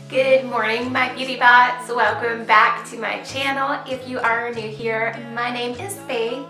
Good morning, my beauty bots. Welcome back to my channel. If you are new here, my name is Faith.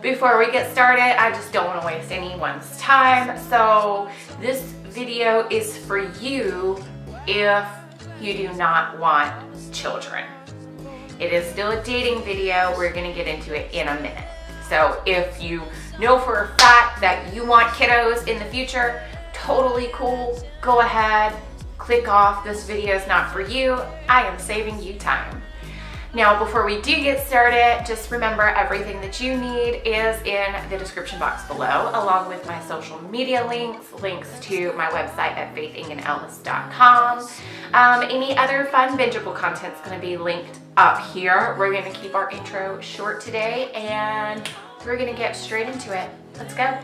Before we get started, I just don't want to waste anyone's time. So this video is for you if you do not want children. It is still a dating video. We're going to get into it in a minute. So if you know for a fact that you want kiddos in the future, totally cool. Go ahead. Click off. This video is not for you. I am saving you time. Now, before we do get started, just remember everything that you need is in the description box below, along with my social media links to my website at faithingandellis.com. Any other fun bingeable content is going to be linked up here. We're going to keep our intro short today, and we're going to get straight into it. Let's go.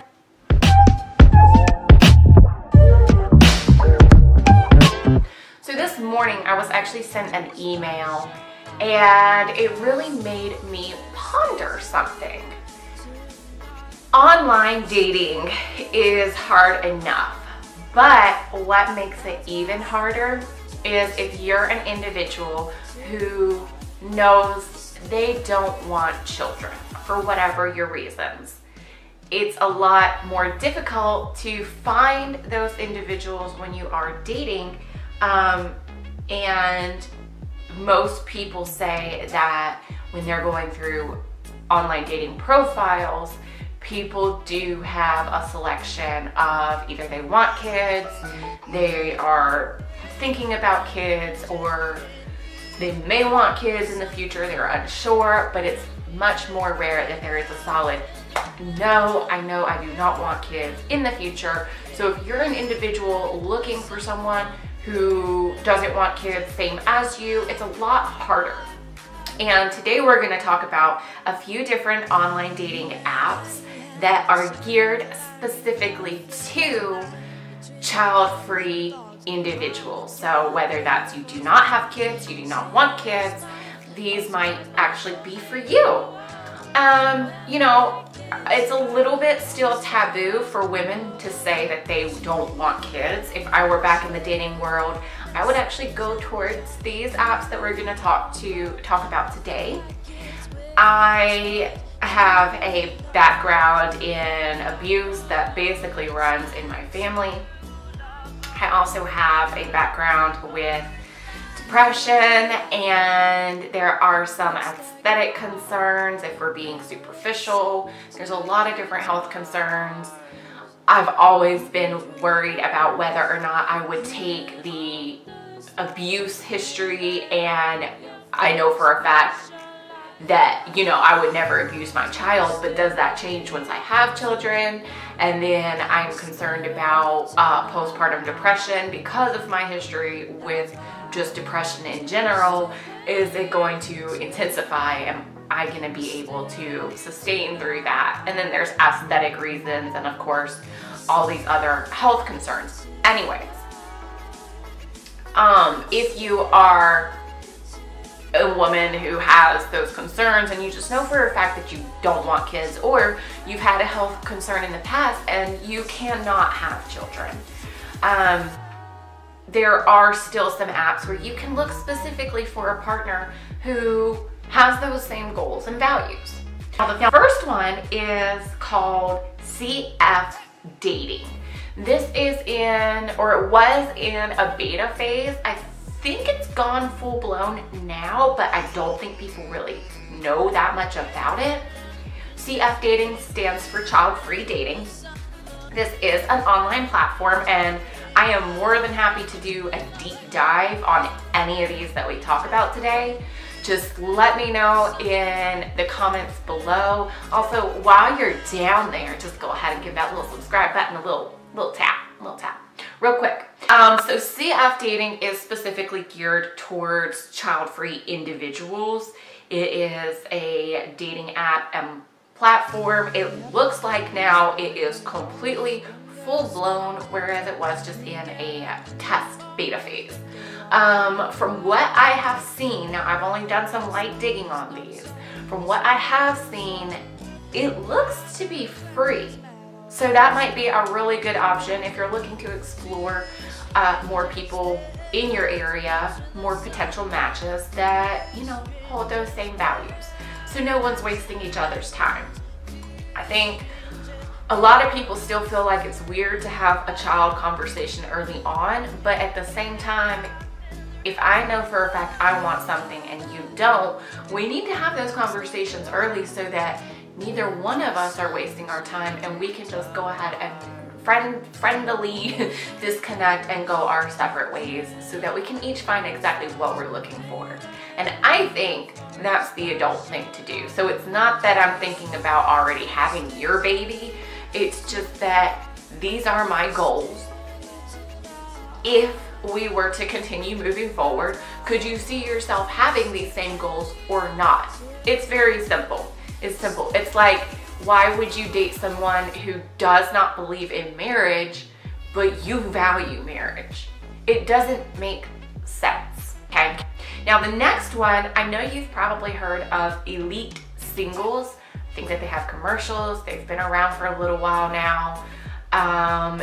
So this morning I was actually sent an email and it really made me ponder something. Online dating is hard enough, but what makes it even harder is if you're an individual who knows they don't want children for whatever your reasons. It's a lot more difficult to find those individuals when you are dating. And most people say that when they're going through online dating profiles, people do have a selection of either they want kids, they are thinking about kids, or they may want kids in the future, they're unsure, but it's much more rare that there is a solid, no, I know I do not want kids in the future. So if you're an individual looking for someone who doesn't want kids same as you, it's a lot harder. And today we're going to talk about a few different online dating apps that are geared specifically to child-free individuals. So whether that's you do not have kids, you do not want kids, these might actually be for you. You know, it's a little bit still taboo for women to say that they don't want kids. If I were back in the dating world, I would actually go towards these apps that we're going to talk about today. I have a background in abuse that basically runs in my family. I also have a background with depression, and there are some aesthetic concerns if we're being superficial. There's a lot of different health concerns. I've always been worried about whether or not I would take the abuse history, and I know for a fact that, you know, I would never abuse my child, but does that change once I have children? And then I'm concerned about postpartum depression because of my history with just depression in general. Is it going to intensify? Am I going to be able to sustain through that? And then there's aesthetic reasons, and of course all these other health concerns. Anyways, if you are a woman who has those concerns and you just know for a fact that you don't want kids, or you've had a health concern in the past and you cannot have children, there are still some apps where you can look specifically for a partner who has those same goals and values. Now, the first one is called CF Dating. This is in, or it was in, a beta phase. I think it's gone full-blown now, but I don't think people really know that much about it. CF Dating stands for child-free dating. This is an online platform, and I am more than happy to do a deep dive on any of these that we talk about today. Just let me know in the comments below. Also, while you're down there, just go ahead and give that little subscribe button a little tap, real quick. So CF Dating is specifically geared towards child-free individuals. It is a dating app and platform. It looks like now it is completely full-blown, whereas it was just in a test beta phase. From what I have seen, now I've only done some light digging on these, from what I have seen, it looks to be free. So that might be a really good option if you're looking to explore more people in your area, more potential matches that, you know, hold those same values. So no one's wasting each other's time. I think a lot of people still feel like it's weird to have a child conversation early on, but at the same time, if I know for a fact I want something and you don't, we need to have those conversations early so that neither one of us are wasting our time and we can just go ahead and friendly disconnect and go our separate ways so that we can each find exactly what we're looking for. And I think that's the adult thing to do. So it's not that I'm thinking about already having your baby. It's just that these are my goals. If we were to continue moving forward, could you see yourself having these same goals or not? It's very simple. It's simple. It's like, why would you date someone who does not believe in marriage, but you value marriage? It doesn't make sense, okay? Now the next one, I know you've probably heard of elite singles. I think that they have commercials. They've been around for a little while now.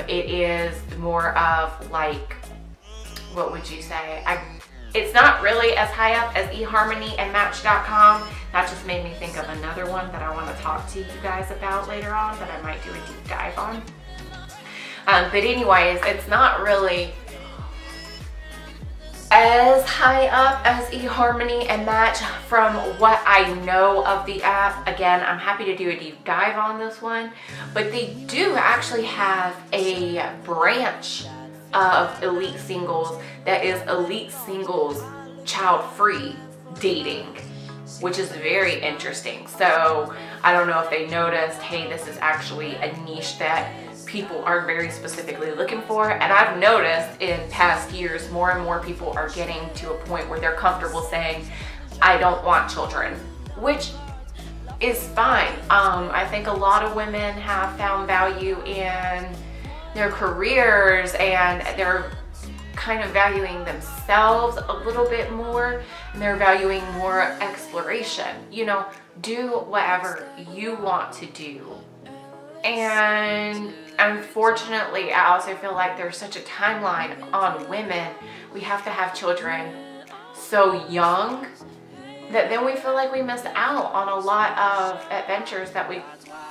It is more of like, what would you say? It's not really as high up as eHarmony and Match.com. That just made me think of another one that I want to talk to you guys about later on that I might do a deep dive on. But anyways, it's not really as high up as eHarmony and Match from what I know of the app. Again, I'm happy to do a deep dive on this one, but they do actually have a branch of elite singles that is elite singles child-free dating, which is very interesting. So I don't know if they noticed, hey, this is actually a niche that people are very specifically looking for. And I've noticed in past years, more and more people are getting to a point where they're comfortable saying, I don't want children, which is fine. I think a lot of women have found value in their careers and they're kind of valuing themselves a little bit more, and they're valuing more exploration. You know, do whatever you want to do. And unfortunately, I also feel like there's such a timeline on women. We have to have children so young that then we feel like we missed out on a lot of adventures that we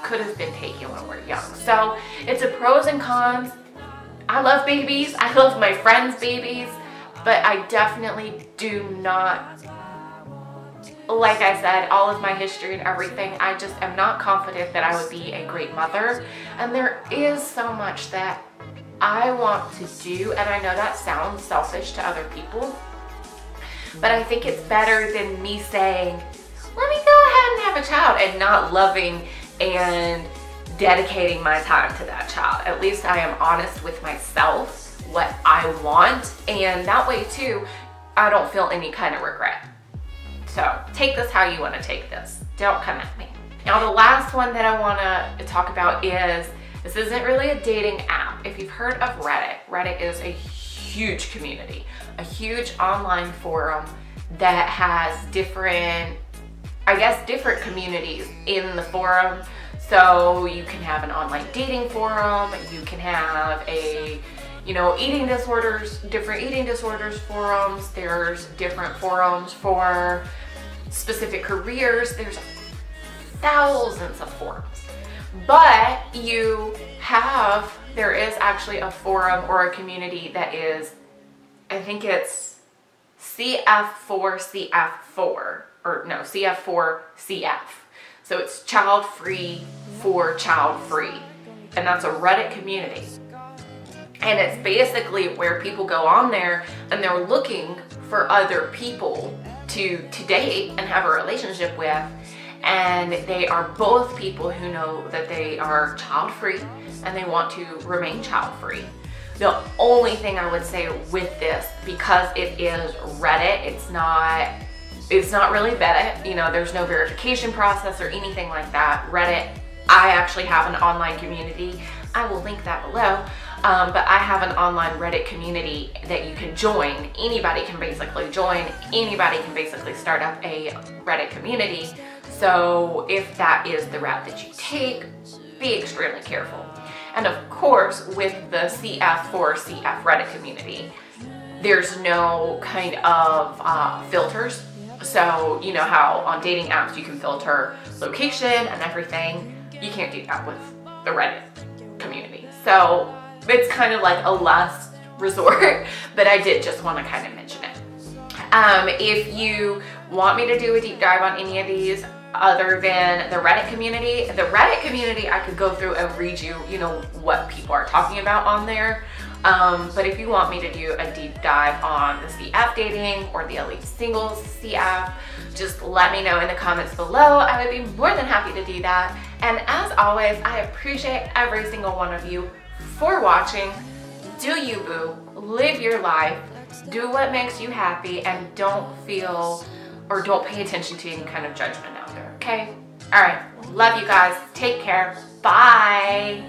could have been taking when we're young. So it's a pros and cons. I love babies. I love my friends' babies, but I definitely do not, like I said, all of my history and everything, I just am not confident that I would be a great mother. And there is so much that I want to do, and I know that sounds selfish to other people, but I think it's better than me saying, let me go ahead and have a child, and not loving and dedicating my time to that child. At least I am honest with myself, what I want, and that way too, I don't feel any kind of regret. So take this how you want to take this. Don't come at me. Now the last one that I want to talk about is, this isn't really a dating app. If you've heard of Reddit, Reddit is a huge community, a huge online forum that has different, I guess, different communities in the forum. So you can have an online dating forum, you can have a, you know, eating disorders, different eating disorders forums, there's different forums for specific careers, there's thousands of forums. But there is actually a forum or a community that is, I think it's CF4CF4, or no, CF4CF. So it's child-free for child-free. And that's a Reddit community. And it's basically where people go on there and they're looking for other people to date and have a relationship with. And they are both people who know that they are child-free and they want to remain child-free. The only thing I would say with this, because it is Reddit, it's not really vetted, you know, there's no verification process or anything like that. Reddit, I actually have an online community. I will link that below. But I have an online Reddit community that you can join. Anybody can basically join. Anybody can basically start up a Reddit community. So if that is the route that you take, be extremely careful. And of course, with the CF Reddit community, there's no kind of filters. So you know how on dating apps you can filter location and everything. You can't do that with the Reddit community. So it's kind of like a last resort, but I did just want to kind of mention it. If you want me to do a deep dive on any of these other than the Reddit community, I could go through and read you, you know, what people are talking about on there. But if you want me to do a deep dive on the CF dating or the Elite Singles CF, just let me know in the comments below. I would be more than happy to do that. And as always, I appreciate every single one of you for watching. Do you, boo. Live your life. Do what makes you happy, and don't feel or don't pay attention to any kind of judgment out there, okay? All right, love you guys. Take care. Bye.